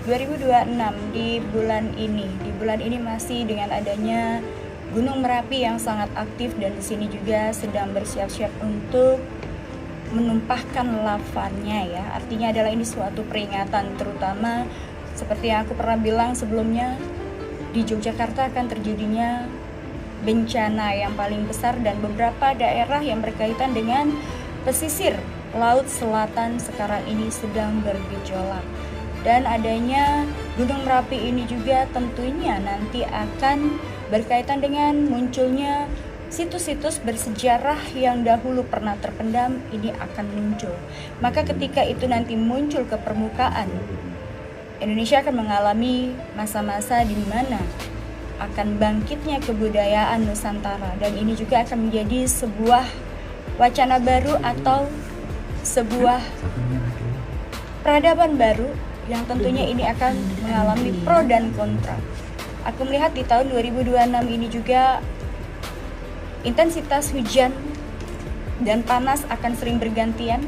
2026 di bulan ini. Di bulan ini masih dengan adanya Gunung Merapi yang sangat aktif, dan di sini juga sedang bersiap-siap untuk menumpahkan lavanya ya. Artinya adalah ini suatu peringatan, terutama seperti yang aku pernah bilang sebelumnya, di Yogyakarta akan terjadinya bencana yang paling besar dan beberapa daerah yang berkaitan dengan pesisir Laut Selatan sekarang ini sedang bergejolak. Dan adanya Gunung Merapi ini juga tentunya nanti akan berkaitan dengan munculnya situs-situs bersejarah yang dahulu pernah terpendam, ini akan muncul. Maka ketika itu nanti muncul ke permukaan, Indonesia akan mengalami masa-masa di mana akan bangkitnya kebudayaan Nusantara, dan ini juga akan menjadi sebuah wacana baru atau sebuah peradaban baru yang tentunya ini akan mengalami pro dan kontra. Aku melihat di tahun 2026 ini juga intensitas hujan dan panas akan sering bergantian.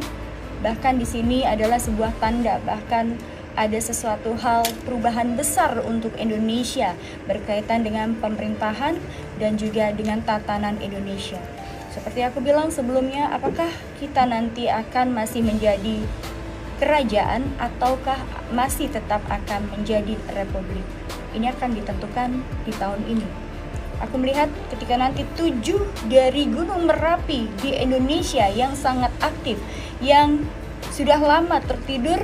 Bahkan di sini adalah sebuah tanda, bahkan ada sesuatu hal perubahan besar untuk Indonesia berkaitan dengan pemerintahan dan juga dengan tatanan Indonesia. Seperti aku bilang sebelumnya, apakah kita nanti akan masih menjadi kerajaan ataukah masih tetap akan menjadi republik? Ini akan ditentukan di tahun ini. Aku melihat ketika nanti 7 dari Gunung Merapi di Indonesia yang sangat aktif, yang sudah lama tertidur,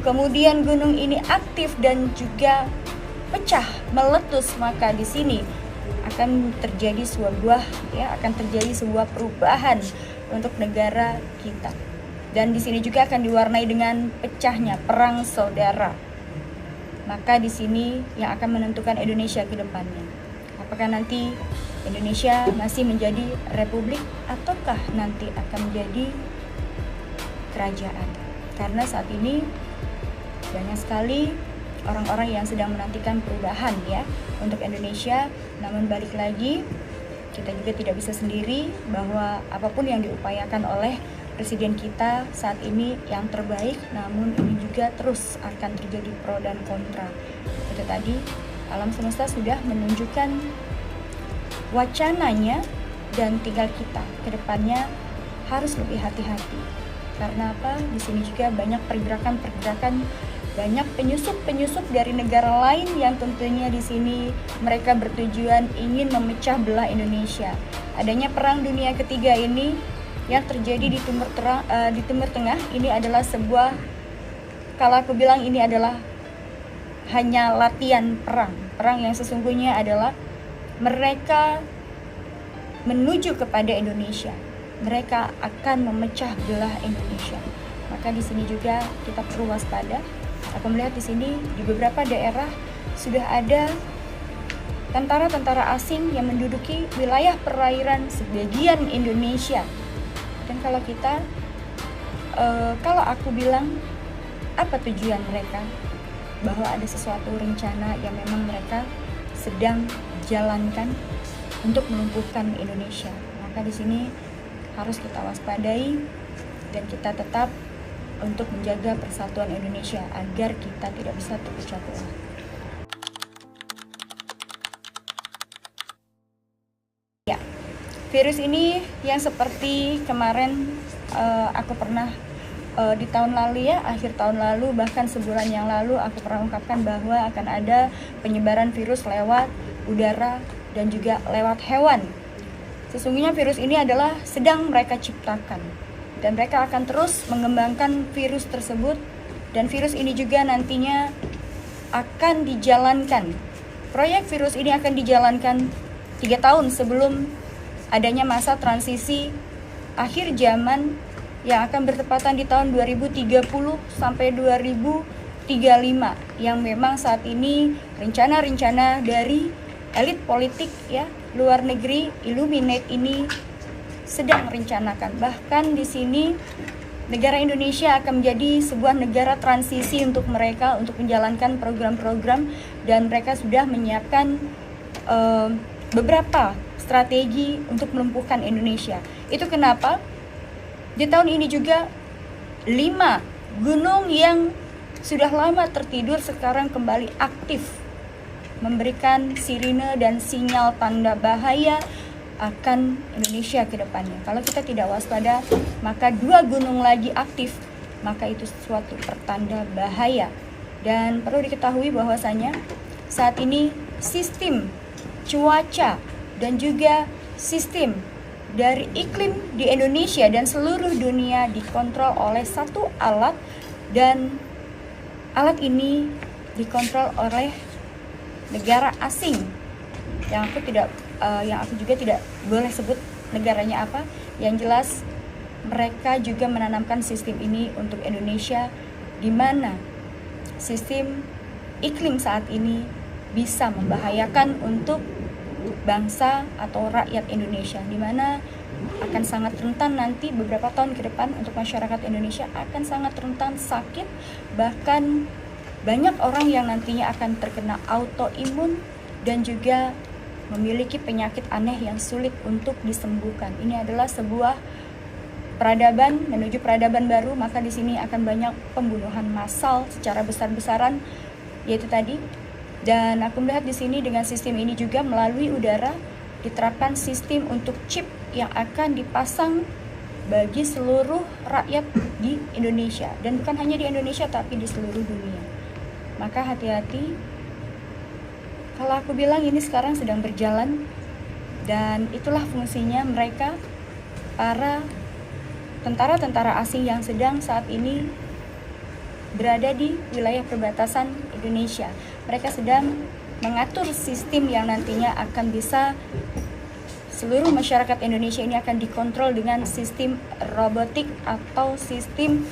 kemudian gunung ini aktif dan juga pecah, meletus, maka di sini akan terjadi sebuah perubahan untuk negara kita. Dan di sini juga akan diwarnai dengan pecahnya perang saudara. Maka di sini yang akan menentukan Indonesia ke depannya. Apakah nanti Indonesia masih menjadi republik ataukah nanti akan menjadi kerajaan? Karena saat ini banyak sekali orang-orang yang sedang menantikan perubahan ya untuk Indonesia. Namun balik lagi, kita juga tidak bisa sendiri, bahwa apapun yang diupayakan oleh presiden kita saat ini yang terbaik, namun ini juga terus akan terjadi pro dan kontra. Itu tadi, alam semesta sudah menunjukkan wacananya, dan tinggal kita ke depannya harus lebih hati-hati. Karena apa? Di sini juga banyak pergerakan-pergerakan, banyak penyusup-penyusup dari negara lain yang tentunya di sini mereka bertujuan ingin memecah belah Indonesia. Adanya perang dunia ketiga ini yang terjadi di Timur Tengah ini adalah sebuah, kalau aku bilang ini adalah hanya latihan perang. Perang yang sesungguhnya adalah mereka menuju kepada Indonesia. Mereka akan memecah belah Indonesia. Maka di sini juga kita perlu waspada. Aku melihat di sini di beberapa daerah sudah ada tentara-tentara asing yang menduduki wilayah perairan sebagian Indonesia. Dan kalau kita, kalau aku bilang apa tujuan mereka, bahwa ada sesuatu rencana yang memang mereka sedang jalankan untuk melumpuhkan Indonesia. Maka di sini harus kita waspadai dan kita tetap untuk menjaga persatuan Indonesia agar kita tidak bisa terpecah belah. Ya, virus ini yang seperti kemarin aku pernah di tahun lalu ya, akhir tahun lalu, bahkan sebulan yang lalu aku pernah ungkapkan bahwa akan ada penyebaran virus lewat udara dan juga lewat hewan. Sesungguhnya virus ini adalah sedang mereka ciptakan, dan mereka akan terus mengembangkan virus tersebut, dan virus ini juga nantinya akan dijalankan. Proyek virus ini akan dijalankan 3 tahun sebelum adanya masa transisi akhir zaman yang akan bertepatan di tahun 2030 sampai 2035, yang memang saat ini rencana-rencana dari elit politik ya luar negeri, Illuminate ini sedang merencanakan. Bahkan di sini negara Indonesia akan menjadi sebuah negara transisi untuk mereka untuk menjalankan program-program, dan mereka sudah menyiapkan beberapa strategi untuk melumpuhkan Indonesia. Itu kenapa di tahun ini juga 5 gunung yang sudah lama tertidur sekarang kembali aktif, memberikan sirine dan sinyal tanda bahaya akan Indonesia ke depannya. Kalau kita tidak waspada, maka 2 gunung lagi aktif, maka itu suatu pertanda bahaya. Dan perlu diketahui bahwasanya saat ini sistem cuaca dan juga sistem dari iklim di Indonesia dan seluruh dunia dikontrol oleh satu alat, dan alat ini dikontrol oleh negara asing yang aku juga tidak boleh sebut negaranya apa. Yang jelas mereka juga menanamkan sistem ini untuk Indonesia, di mana sistem iklim saat ini bisa membahayakan untuk bangsa atau rakyat Indonesia, di mana akan sangat rentan nanti beberapa tahun ke depan untuk masyarakat Indonesia akan sangat rentan sakit, bahkan banyak orang yang nantinya akan terkena autoimun dan juga memiliki penyakit aneh yang sulit untuk disembuhkan. Ini adalah sebuah peradaban menuju peradaban baru, maka di sini akan banyak pembunuhan massal secara besar-besaran, yaitu tadi. Dan aku melihat di sini dengan sistem ini juga melalui udara diterapkan sistem untuk chip yang akan dipasang bagi seluruh rakyat di Indonesia, dan bukan hanya di Indonesia tapi di seluruh dunia. Maka hati-hati. Kalau aku bilang ini sekarang sedang berjalan, dan itulah fungsinya mereka, para tentara-tentara asing yang sedang saat ini berada di wilayah perbatasan Indonesia. Mereka sedang mengatur sistem yang nantinya akan bisa seluruh masyarakat Indonesia ini akan dikontrol dengan sistem robotik atau sistem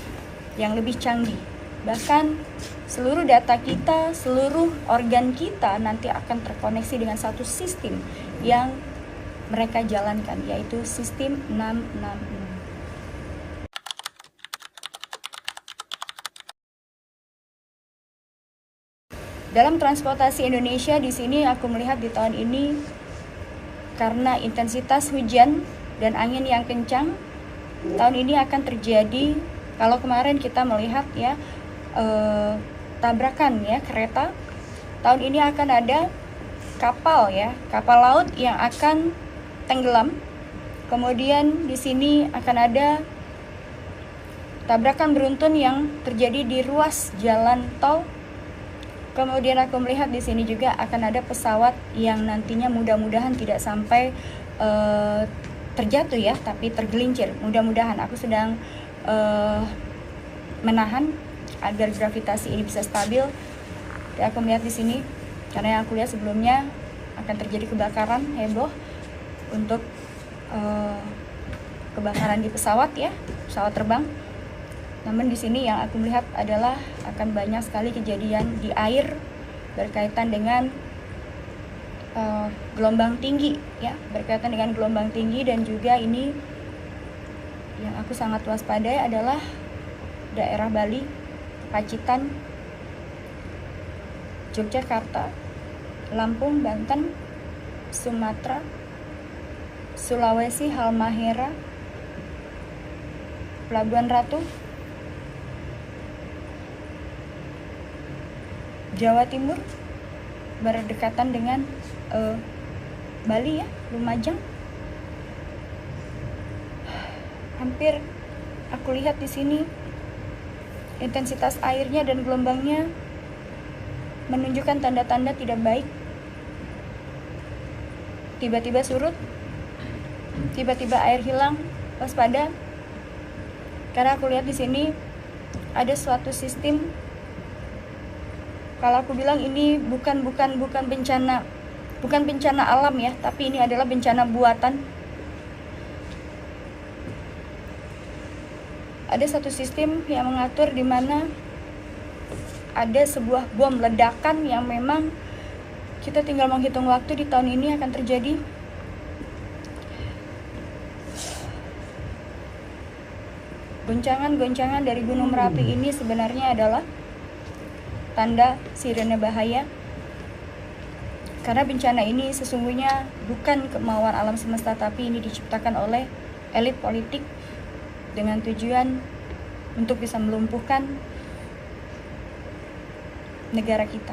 yang lebih canggih. Bahkan seluruh data kita, seluruh organ kita nanti akan terkoneksi dengan satu sistem yang mereka jalankan, yaitu sistem 666. Dalam transportasi Indonesia di sini aku melihat di tahun ini karena intensitas hujan dan angin yang kencang, tahun ini akan terjadi, kalau kemarin kita melihat ya tabrakan ya kereta, tahun ini akan ada kapal laut yang akan tenggelam. Kemudian di sini akan ada tabrakan beruntun yang terjadi di ruas jalan tol. Kemudian aku melihat di sini juga akan ada pesawat yang nantinya mudah-mudahan tidak sampai terjatuh ya, tapi tergelincir. Mudah-mudahan, aku sedang menahan agar gravitasi ini bisa stabil. Dan aku melihat di sini, karena yang aku lihat sebelumnya akan terjadi kebakaran heboh untuk kebakaran di pesawat ya, pesawat terbang. Namun di sini yang aku melihat adalah akan banyak sekali kejadian di air berkaitan dengan gelombang tinggi ya, berkaitan dengan gelombang tinggi. Dan juga ini yang aku sangat waspadai adalah daerah Bali, Pacitan, Yogyakarta, Lampung, Banten, Sumatera, Sulawesi, Halmahera, Pelabuhan Ratu, Jawa Timur, berdekatan dengan Bali ya, Lumajang. Hampir aku lihat di sini intensitas airnya dan gelombangnya menunjukkan tanda-tanda tidak baik. Tiba-tiba surut, tiba-tiba air hilang, waspada. Karena aku lihat di sini ada suatu sistem. Kalau aku bilang ini bukan bencana alam ya, tapi ini adalah bencana buatan. Ada satu sistem yang mengatur di mana ada sebuah bom ledakan yang memang kita tinggal menghitung waktu di tahun ini akan terjadi. Goncangan-goncangan dari Gunung Merapi ini sebenarnya adalah tanda sirene bahaya, karena bencana ini sesungguhnya bukan kemauan alam semesta, tapi ini diciptakan oleh elit politik dengan tujuan untuk bisa melumpuhkan negara kita.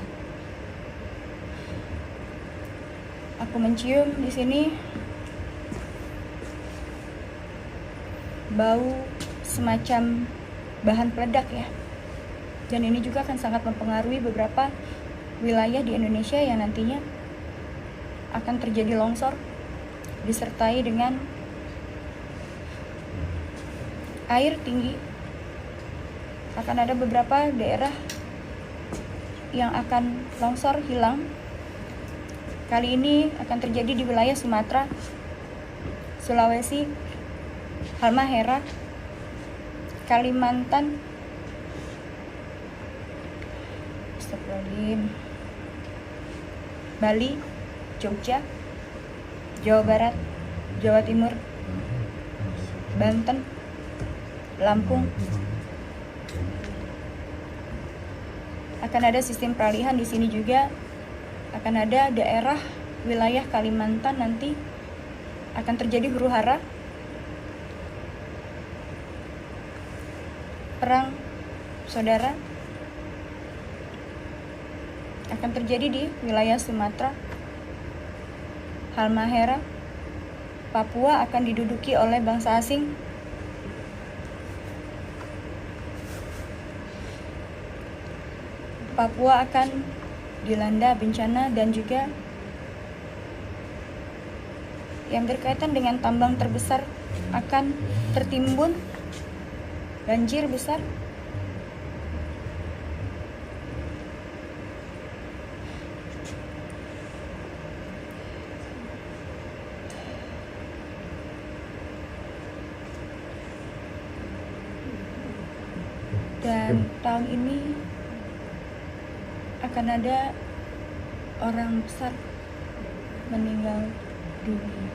Aku mencium di sini bau semacam bahan peledak ya. Dan ini juga akan sangat mempengaruhi beberapa wilayah di Indonesia yang nantinya akan terjadi longsor disertai dengan air tinggi. Akan ada beberapa daerah yang akan longsor hilang. Kali ini akan terjadi di wilayah Sumatera, Sulawesi, Halmahera, Kalimantan, Bali, Jogja, Jawa Barat, Jawa Timur, Banten, Lampung. Akan ada sistem peralihan di sini juga. Akan ada daerah wilayah Kalimantan nanti akan terjadi huru-hara, perang saudara akan terjadi di wilayah Sumatera, Halmahera, Papua akan diduduki oleh bangsa asing. Papua akan dilanda bencana dan juga yang berkaitan dengan tambang terbesar akan tertimbun banjir besar. Dan tahun ini akan ada orang besar meninggal dunia.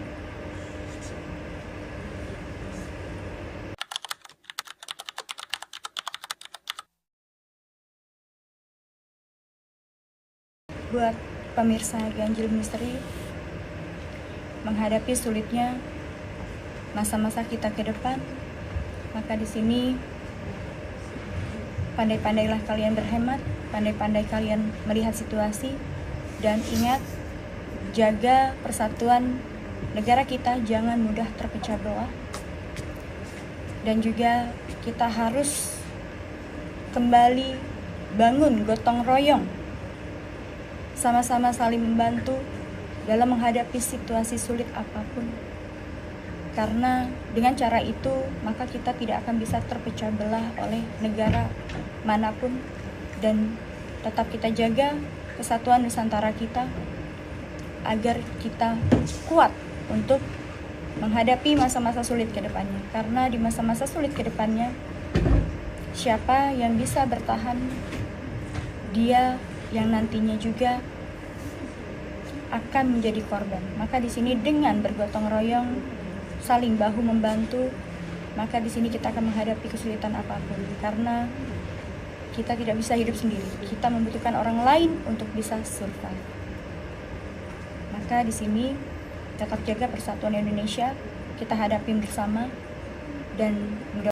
Buat pemirsa Ganjil Misteri, menghadapi sulitnya masa-masa kita ke depan, maka di sini pandai-pandailah kalian berhemat, pandai-pandai kalian melihat situasi, dan ingat, jaga persatuan negara kita, jangan mudah terpecah belah. Dan juga kita harus kembali bangun gotong royong, sama-sama saling membantu dalam menghadapi situasi sulit apapun. Karena dengan cara itu, maka kita tidak akan bisa terpecah belah oleh negara manapun, dan tetap kita jaga kesatuan Nusantara kita agar kita kuat untuk menghadapi masa-masa sulit ke depannya. Karena di masa-masa sulit ke depannya, siapa yang bisa bertahan, dia yang nantinya juga akan menjadi korban. Maka di sini dengan bergotong royong, saling bahu membantu, maka di sini kita akan menghadapi kesulitan apapun. Karena kita tidak bisa hidup sendiri, kita membutuhkan orang lain untuk bisa survive. Maka di sini tetap jaga persatuan Indonesia, kita hadapi bersama, dan mudah